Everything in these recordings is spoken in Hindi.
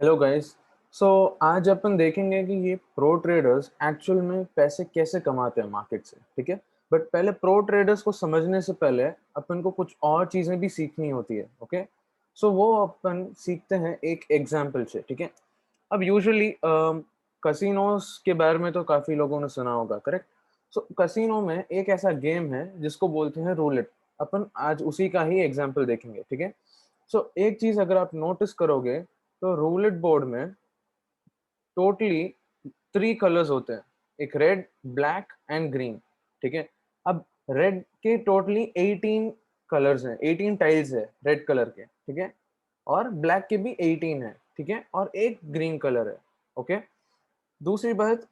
Hello guys. सो आज अपन देखेंगे कि ये प्रो ट्रेडर्स एक्चुअल में पैसे कैसे कमाते हैं मार्केट से। ठीक है, बट पहले प्रो ट्रेडर्स को समझने से पहले अपन को कुछ और चीजें भी सीखनी होती है। ओके, सो वो अपन सीखते हैं एक एग्जाम्पल से। ठीक है, अब यूजुअली कसिनोस के बारे में तो काफी लोगों ने सुना होगा, करेक्ट। सो कसिनो में एक ऐसा गेम है जिसको बोलते हैं रूलेट। अपन आज उसी का ही एग्जाम्पल देखेंगे। ठीक है, सो एक चीज अगर आप नोटिस करोगे तो रूलेट बोर्ड में टोटली 3 कलर्स होते हैं, एक रेड, ब्लैक एंड ग्रीन। ठीक है, अब रेड के टोटली 18 कलर्स हैं, 18 टाइल्स है रेड कलर के। ठीक है, और ब्लैक के भी 18 है। ठीक है, और एक ग्रीन कलर है। ओके, दूसरी बात,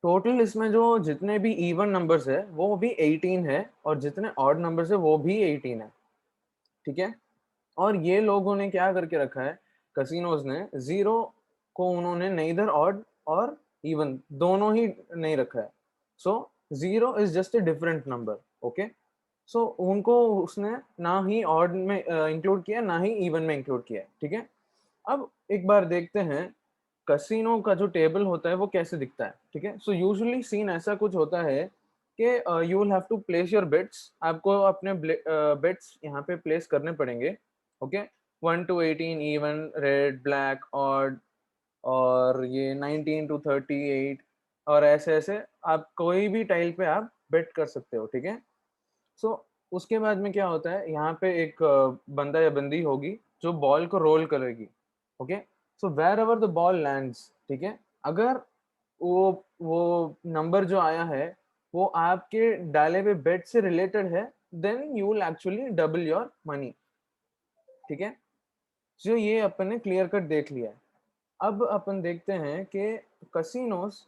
टोटल इसमें जो जितने भी इवन नंबर्स है वो भी 18 है, और जितने ऑड नंबर्स है वो भी 18 है। ठीक है, और ये लोगों ने क्या करके रखा है, कसिनोज ने जीरो को उन्होंने नेइदर ऑड और इवन दोनों ही नहीं रखा है। So zero is just a different number. Okay, so उनको उसने ना ही ऑड में इंक्लूड किया, ना ही इवन में इंक्लूड किया है। ठीक है, अब एक बार देखते हैं कसिनो का जो टेबल होता है वो कैसे दिखता है। ठीक है, सो यूजुअली सीन ऐसा कुछ होता है कि you will have to place your bets. आपको अपने बेट्स यहाँ पे प्लेस करने पड़ेंगे। Okay, 1 to 18 even, red, black, odd, और ये 19 to 38, और ऐसे ऐसे आप कोई भी टाइल पे आप बेट कर सकते हो। ठीक है, सो उसके बाद में क्या होता है, यहाँ पे एक बंदा या बंदी होगी जो बॉल को रोल करेगी। Okay, so wherever the ball lands, ठीक है, अगर वो नंबर जो आया है वो आपके डाले हुए बेट से रिलेटेड है, then you will actually double your money. ठीक है, जो ये अपन ने क्लियर कट देख लिया है। अब अपन देखते हैं कि कसिनोस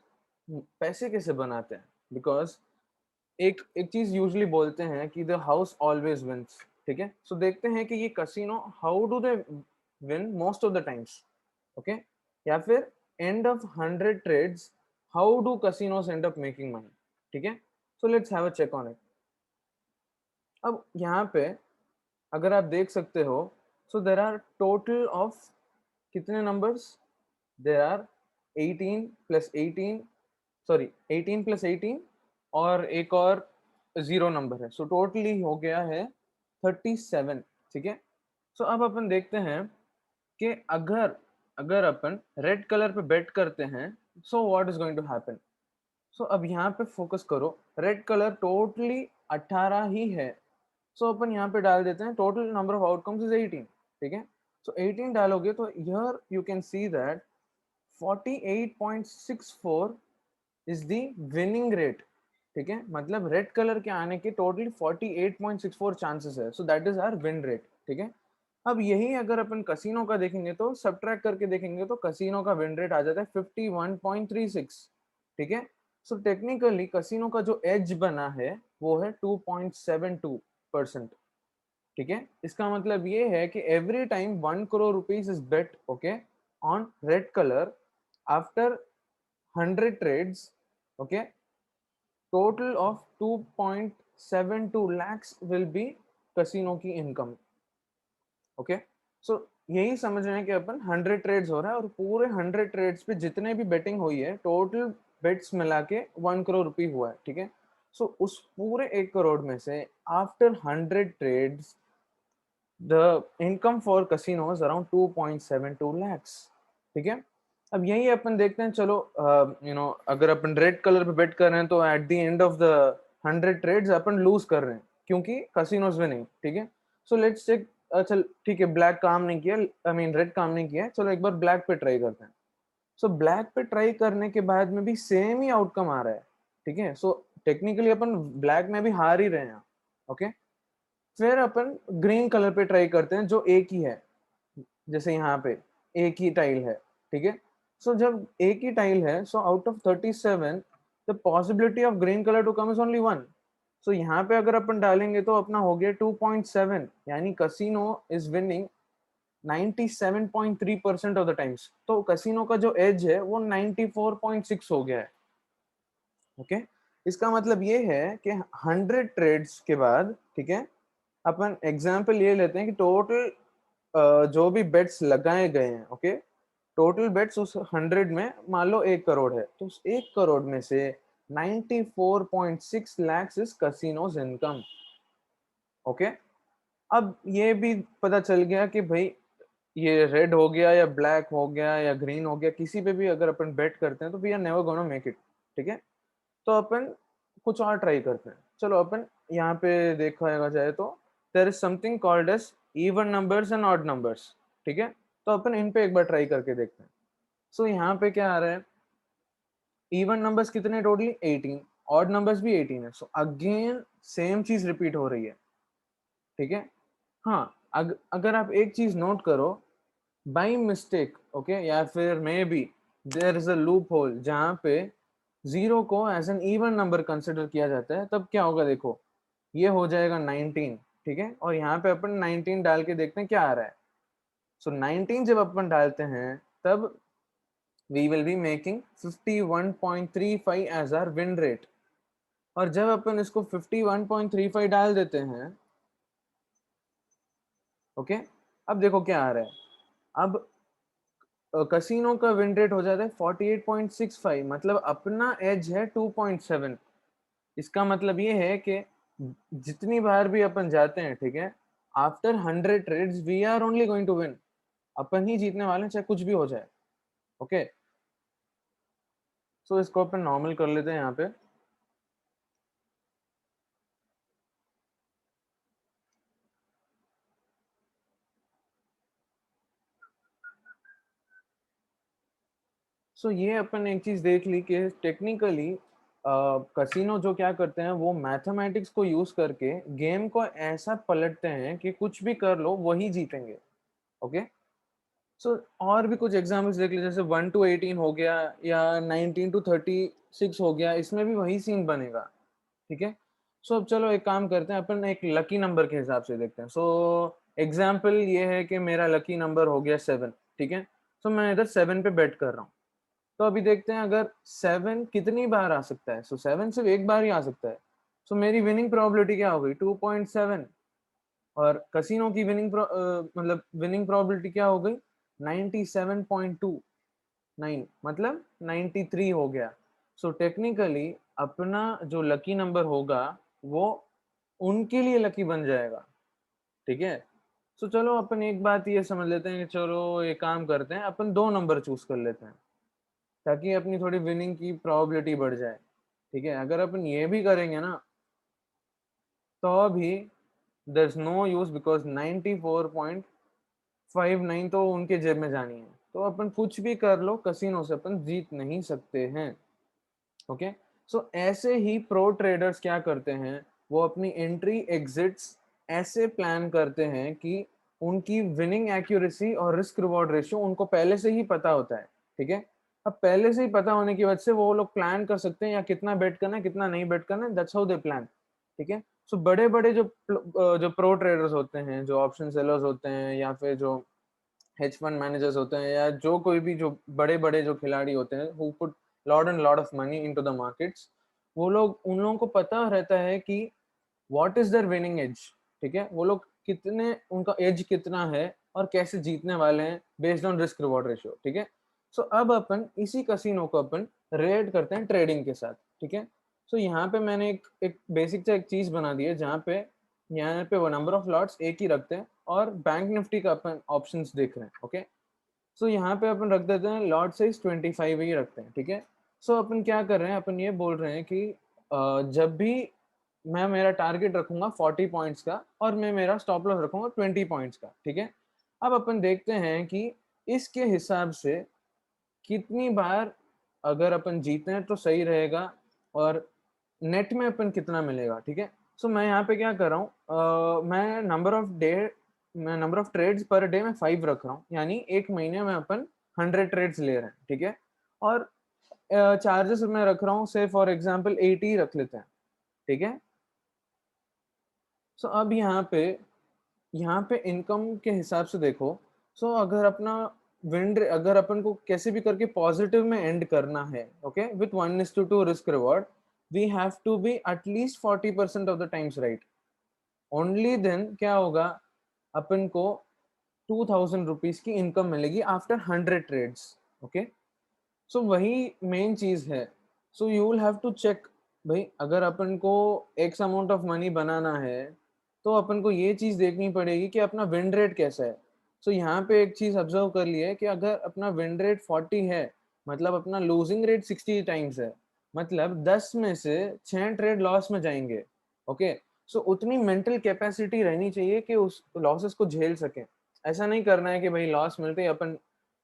पैसे कैसे बनाते हैं, बिकॉज एक एक चीज यूजुअली बोलते हैं कि द हाउस ऑलवेज विंस। ठीक है, सो देखते हैं कि ये casino how do they win most of the times. Okay, या फिर end of 100 trades how do casinos end up making money. ठीक है, so let's have a check on it. अब यहाँ पे अगर आप देख सकते हो, so there are total of कितने numbers, there are 18 plus 18, sorry 18 plus 18, और एक और जीरो नंबर है, सो टोटली हो गया है 37। ठीक है, सो अब अपन देखते हैं कि अगर अगर अपन रेड कलर पे बेट करते हैं, so what is going to happen. So अब यहाँ पे फोकस करो, रेड कलर टोटली 18 ही है। सो अपन यहाँ पे डाल देते हैं total number of outcomes is 18। ठीक है, सो 18 डालोगे तो here you can see that 48.64 is the winning rate. ठीक है, मतलब रेड कलर के आने के टोटली 48.64 चांसेस है, so that is our win rate. ठीक है, अब यही अगर अपन कसिनो का देखेंगे तो सब्ट्रैक्ट करके देखेंगे तो कसिनो का विन रेट आ जाता है 51.36। ठीक है, सो टेक्निकली कसिनो का जो एज बना है वो है 2.72%। ठीक है, इसका मतलब ये है कि every time 1 crore rupees is bet, okay, on red colour after 100 trades, okay, total of 2.72 lakhs will be casino की इनकम। ओके, सो यही समझ रहे हैं कि अपन 100 ट्रेड्स हो रहा है, और पूरे 100 ट्रेड्स पे जितने भी बेटिंग हुई है टोटल बेट्स मिला के 1 crore रुपी हुआ है। ठीक है, सो उस पूरे 1 करोड़ में से after 100 trades the income for casino is around 2.72 lakhs। ठीक है, अब यही अपन देखते हैं, चलो अगर अपन रेड कलर पे बेट कर रहे हैं तो at the end of the 100 trades अपन लूज कर रहे हैं क्योंकि कसिनोज में नहीं। ठीक है, सो लेट्स चेक। चल ठीक है, ब्लैक काम नहीं किया, आई मीन रेड काम नहीं किया, चलो एक बार ब्लैक पे ट्राई करते हैं। सो ब्लैक पे ट्राई करने के बाद में भी सेम ही आउटकम आ रहा है। ठीक है, सो टेक्निकली अपन ब्लैक में भी हार ही रहे हैं। ओके, फिर अपन ग्रीन कलर पे ट्राई करते हैं जो एक ही है, जैसे यहाँ पे एक ही टाइल है। ठीक है, सो जब एक ही टाइल है, so out of 37 the possibility of green colour to come is only 1। So यहाँ पे अगर अपन डालेंगे तो अपना हो गया 2.7, यानी casino is winning 97.3% of the times. तो कसिनो का जो एज है वो 94.6 हो गया है। ओके, इसका मतलब ये है कि 100 ट्रेड्स के बाद, ठीक है, अपन एग्जाम्पल ये लेते हैं कि टोटल जो भी बेट्स लगाए गए हैं, ओके, टोटल बेट्स उस 100 में मान लो 1 करोड़ है, तो उस 1 करोड़ में से 94.6 lakhs is casinos income. Okay, अब ये भी पता चल गया कि भाई ये रेड हो गया या ब्लैक हो गया या ग्रीन हो गया, किसी पे भी अगर अपन बेट करते हैं तो we are never gonna make it. ठीक है, तो अपन कुछ और ट्राई करते हैं। चलो अपन यहाँ पे देखा जाए तो there is something called as even numbers and odd numbers. ठीक है, तो अपन इन पे एक बार ट्राई करके देखते हैं। सो यहाँ पे क्या आ रहा है, इवन नंबर्स कितने टोटली 18, ऑड नंबर्स भी 18 है। सो अगेन सेम चीज रिपीट हो रही है। ठीक है, हाँ, अगर आप एक चीज नोट करो, बाई मिस्टेक, ओके, या फिर maybe there is a loophole जहाँ पे जीरो को as an even number consider किया जाता है, तब क्या होगा देखो, ये हो जाएगा 19। ठीक है, और यहाँ पे अपन 19 डाल के देखते हैं क्या आ रहा है। सो 19 जब अपन डालते हैं तब we will be making 51.35 as our win rate. और जब अपन इसको 51.35 डाल देते हैं, ओके, अब देखो क्या आ रहा है। अब कसिनो का विन रेट हो जाता है 48.65, मतलब अपना एज है 2.7। इसका मतलब ये है कि जितनी बार भी अपन जाते हैं, ठीक है, after 100 trades we are only going to win. अपन ही जीतने वाले हैं, चाहे कुछ भी हो जाए। ओके, सो इसको अपन नॉर्मल कर लेते हैं यहाँ पे। सो ये अपन एक चीज देख ली कि टेक्निकली कसिनो जो क्या करते हैं, वो मैथमेटिक्स को यूज करके गेम को ऐसा पलटते हैं कि कुछ भी कर लो वही जीतेंगे। ओके, सो और भी कुछ एग्जाम्पल्स देख लीजिए, जैसे 1 to 18 हो गया या 19 to 36 हो गया, इसमें भी वही सीन बनेगा। ठीक है, सो अब चलो एक काम करते हैं, अपन एक लकी नंबर के हिसाब से देखते हैं। सो एग्जाम्पल ये है कि मेरा लकी नंबर हो गया 7। ठीक है, सो मैं इधर 7 पे बेट कर रहा हूँ। तो अभी देखते हैं अगर 7 कितनी बार आ सकता है। सो 7 सिर्फ एक बार ही आ सकता है। सो मेरी विनिंग प्रोबेबिलिटी क्या हो गई, 2.7। और कसिनो की मतलब विनिंग प्रोबेबिलिटी क्या हो गई, 97.29, मतलब 93 हो गया। सो टेक्निकली अपना जो लकी नंबर होगा वो उनके लिए लकी बन जाएगा। ठीक है, सो चलो अपन एक बात ये समझ लेते हैं कि चलो ये काम करते हैं, अपन 2 नंबर चूज कर लेते हैं ताकि अपनी थोड़ी विनिंग की प्रोबेबिलिटी बढ़ जाए। ठीक है, अगर अपन ये भी करेंगे ना तो भी there is no use, because 94.59 तो उनके जेब में जानी है। तो अपन कुछ भी कर लो, कसिनो से अपन जीत नहीं सकते हैं। ओके, सो ऐसे ही प्रो ट्रेडर्स क्या करते हैं, वो अपनी एंट्री एग्जिट्स ऐसे प्लान करते हैं कि उनकी विनिंग एक्यूरेसी और रिस्क रिवॉर्ड रेशियो उनको पहले से ही पता होता है। ठीक है, अब पहले से ही पता होने की वजह से वो लोग प्लान कर सकते हैं या कितना बेट करना है कितना नहीं बेट करना है, दैट्स हाउ दे प्लान। ठीक है, सो बड़े बड़े जो प्रो ट्रेडर्स होते हैं, जो ऑप्शन सेलर्स होते हैं या फिर जो हेज फंड मैनेजर्स होते हैं या जो कोई भी जो बड़े बड़े जो खिलाड़ी होते हैं who put lot and lot of money into the markets, वो लोग, उन लोगों को पता रहता है कि what is their winning edge. ठीक है, वो लोग कितने, उनका एज कितना है और कैसे जीतने वाले हैं based on risk reward ratio. ठीक है, सो अब अपन इसी कसिनो को अपन रेड करते हैं ट्रेडिंग के साथ। ठीक है, सो यहाँ पे मैंने एक बेसिक सा एक चीज बना दी है जहाँ पे यहाँ पे वो नंबर ऑफ लॉट्स एक ही रखते हैं और बैंक निफ्टी का अपन ऑप्शंस देख रहे हैं। ओके, सो यहाँ पे अपन रख देते हैं लॉट साइज 25 ही रखते हैं। ठीक है, सो अपन क्या कर रहे हैं, अपन ये बोल रहे हैं कि जब भी मैं मेरा टारगेट रखूंगा 40 पॉइंट्स का और मैं मेरा स्टॉप लॉस रखूंगा 20 पॉइंट्स का। ठीक है, अब अपन देखते हैं कि इसके हिसाब से कितनी बार अगर अपन जीते हैं तो सही रहेगा और नेट में अपन कितना मिलेगा। ठीक है, सो मैं यहाँ पे क्या कर रहा हूँ, मैं number of trades per day में 5 रख रहा हूँ, यानी एक महीने में अपन 100 ट्रेड्स ले रहे हैं। ठीक है, और चार्जेस मैं रख रहा हूँ से फॉर एग्जांपल 80 रख लेते हैं। ठीक है, सो अब यहाँ पे इनकम के हिसाब से देखो। सो अगर अपना विंड, अगर अपन को कैसे भी करके पॉजिटिव में एंड करना है, okay, with 1:2 risk reward, we have to be at least 40% of the times right. Only then क्या होगा, अपन को ₹2000 की इनकम मिलेगी आफ्टर 100 ट्रेड्स। ओके, सो वही मेन चीज है। So you will have to check, भाई अगर अपन को एक्स अमाउंट ऑफ मनी बनाना है तो अपन को ये चीज देखनी पड़ेगी कि अपना विन रेट कैसा है। सो यहाँ पे एक चीज ऑब्जर्व कर ली है कि अगर अपना विन रेट 40 है, मतलब अपना लूजिंग रेट 60 टाइम्स है, मतलब 10 में से 6 ट्रेड लॉस में जाएंगे। ओके, सो उतनी मेंटल कैपेसिटी रहनी चाहिए कि उस लॉसेस को झेल सके। ऐसा नहीं करना है कि भाई लॉस मिलते ही अपन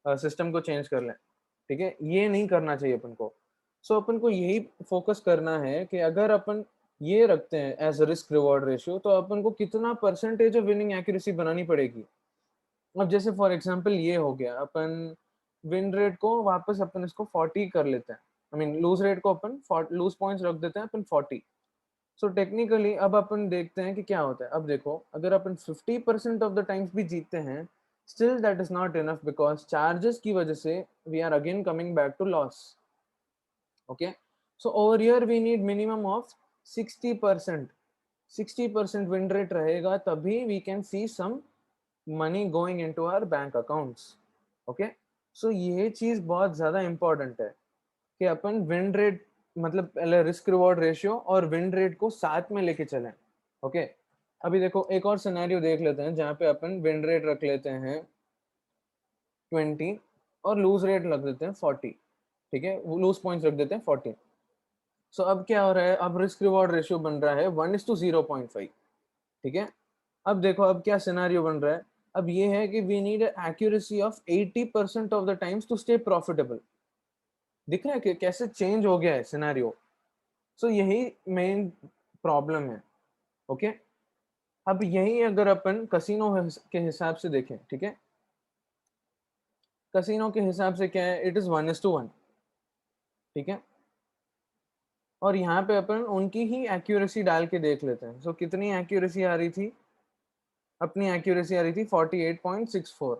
सिस्टम को चेंज कर लें। ठीक है, ये नहीं करना चाहिए अपन को। सो अपन को यही फोकस करना है कि अगर अपन ये रखते हैं एज रिस्क रिवॉर्ड रेशियो, तो अपन को कितना परसेंटेज ऑफ विनिंग एक्यूरेसी बनानी पड़ेगी। अब जैसे फॉर एग्जांपल ये हो गया, अपन विन रेट को वापस अपन इसको 40 कर लेते हैं, आई मीन लूज रेट को अपन लूज पॉइंट्स रख देते हैं अपन 40। सो टेक्निकली अब अपन देखते हैं कि क्या होता है। अब देखो, अगर अपन 50% ऑफ द टाइम्स भी जीतते हैं, still that is not enough, because charges की वजह से we are again coming back to loss. Okay, so over here we need minimum of 60%। 60% win rate रहेगा तभी we can see some money going into our bank accounts. Okay, so ये चीज बहुत ज्यादा इंपॉर्टेंट है कि अपन विन रेट, मतलब पहले रिस्क रिवॉर्ड रेशियो और विन रेट को साथ में लेके चलें। ओके, अभी देखो एक और सिनेरियो देख लेते हैं जहाँ पे अपन विन रेट रख लेते हैं 20 और लूज रेट रख देते हैं 40। ठीक है, लूज पॉइंट्स रख देते हैं 40। सो अब क्या हो रहा है, अब रिस्क रिवॉर्ड रेशियो बन रहा है 1:0.5। ठीक है, अब देखो अब क्या सिनेरियो बन रहा है। अब ये है कि we need accuracy of 80% of the times to stay profitable. दिख रहा है कि कैसे चेंज हो गया है सिनेरियो। सो यही मेन प्रॉब्लम है। ओके, अब यही अगर अपन कसिनो के हिसाब से देखें, ठीक है, कसिनो के हिसाब से क्या है, इट इज 1:1। ठीक है, और यहाँ पे अपन उनकी ही एक्यूरेसी डाल के देख लेते हैं। सो कितनी एक्यूरेसी आ रही थी, अपनी एक्यूरेसी आ रही थी 48.64।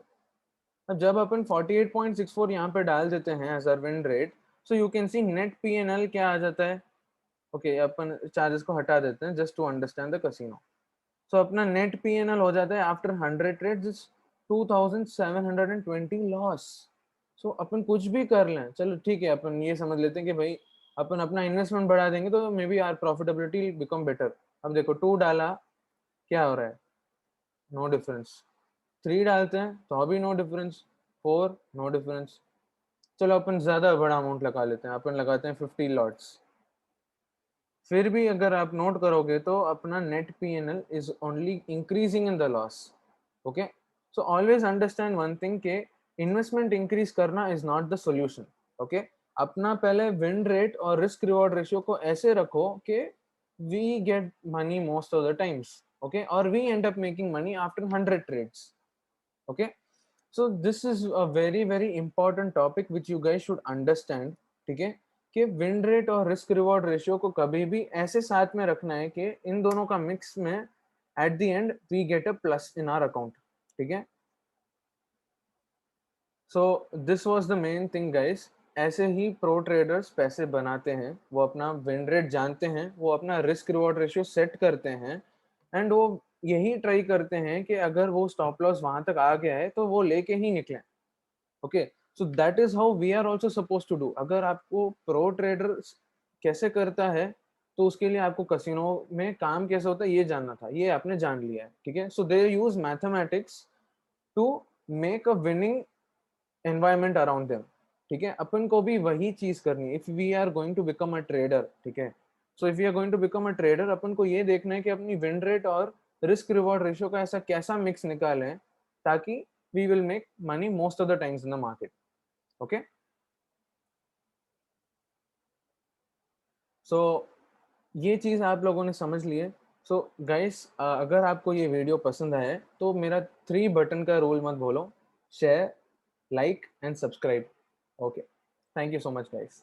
अब जब अपन 48.64 यहाँ पे डाल देते हैं as our win rate, so you can see net PNL क्या आ जाता है। ओके, अपन चार्जेस को हटा देते हैं just to understand the casino. So अपना नेट पीएनएल हो जाता है आफ्टर 100 ट्रेड्स 2720 लॉस। सो अपन कुछ भी कर लें, चलो ठीक है, अपन ये समझ लेते हैं कि भाई अपन अपना इन्वेस्टमेंट बढ़ा देंगे तो maybe our profitability become better. अब देखो 2 डाला, क्या हो रहा है, नो डिफरेंस। 3 डालते हैं तो अभी नो डिफरेंस। 4, no difference. चलो अपन ज्यादा बड़ा अमाउंट लगा लेते हैं, अपन लगाते हैं 50 लॉट्स। फिर भी अगर आप नोट करोगे तो अपना net PNL is only increasing in the loss. Okay, so always understand one thing के इन्वेस्टमेंट इंक्रीज करना is not the solution. Okay, अपना पहले विन रेट और रिस्क रिवॉर्ड रेशियो को ऐसे रखो कि we get money most of the times. Okay, और we end up making money after 100 trades. Okay, so this is a very very important topic which you guys should understand. ठीक है, कि विन रेट और रिस्क रिवॉर्ड रेशियो को कभी भी ऐसे साथ में रखना है कि इन दोनों का मिक्स में at the end we get a plus in our account. ठीक है, so this was the main thing guys. ऐसे ही प्रो ट्रेडर्स पैसे बनाते हैं, वो अपना विन रेट जानते हैं, वो अपना रिस्क रिवॉर्ड रेशियो सेट करते हैं, एंड वो यही ट्राई करते हैं कि अगर वो स्टॉप लॉस वहां तक आ गया है तो वो लेके ही निकलें। Okay, so that is how we are also suppose to do. अगर आपको प्रो ट्रेडर कैसे करता है, तो उसके लिए आपको कसिनो में काम कैसे होता है ये जानना था, ये आपने जान लिया है। ठीक है, so they use mathematics to make a winning environment around them. ठीक है, अपन को भी वही चीज करनी है if we are going to become a trader. ठीक है, so if you are going to become a trader, अपन को ये देखना है कि अपनी विन रेट और रिस्क रिवॉर्ड रेशियो का ऐसा कैसा मिक्स निकालें ताकि we will make money most of the times in the market. Okay, so ये चीज आप लोगों ने समझ लिए। सो गाइस, अगर आपको ये वीडियो पसंद आया है तो मेरा 3 बटन का रूल मत भूलो, share, like and subscribe. Okay, thank you so much guys.